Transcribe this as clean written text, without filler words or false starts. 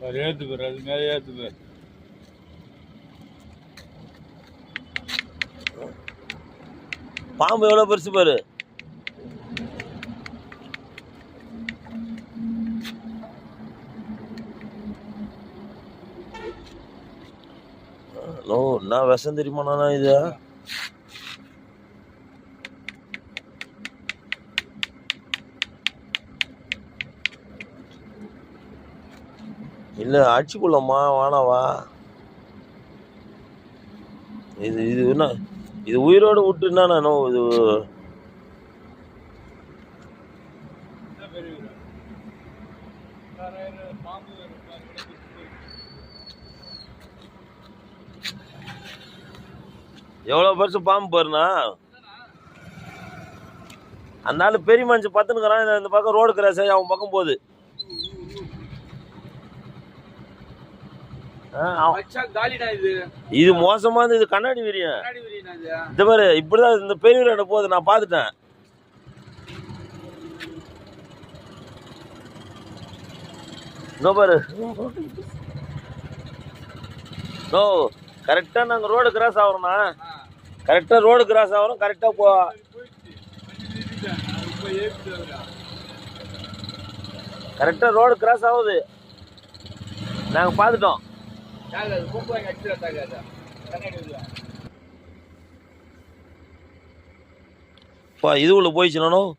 ஏத்து பேர் அது மேலே ஏத்து பேர். பாம்பு எவ்வளவு பெருசு பாரு. என்ன விஷம் தெரியுமா நானா இது? இல்ல அடிச்சுக்குள்ளம்மா வானாவா. இது இது என்ன இது உயிரோடு விட்டுன்னா நானும் இது எவ்வளவு பெருசு பாம்பு பாருண்ணா. அந்த ஆளு பெரிய மனுஷன் பத்துனுக்குறான். இந்த பக்கம் ரோடு கிராஸ் ஆகி அவன் பக்கம் போகுது. இது மோசமானது. இது கண்ணாடி விரியும். இந்த பாரு இப்படிதான் இந்த பெரிய வீடு போகுது. நான் பாத்துட்டேன். இங்க பாரு. நோ கரெக்டா நாங்க ரோடு கிராஸ் ஆகிறோம்னா கரெக்டா ரோடு கிராஸ் ஆகிறோம். கரெக்டா போ கரெக்டா ரோடு கிராஸ் ஆகுது. நாங்க பாத்துட்டோம். இது உள்ள போயிடுச்சு நானும்.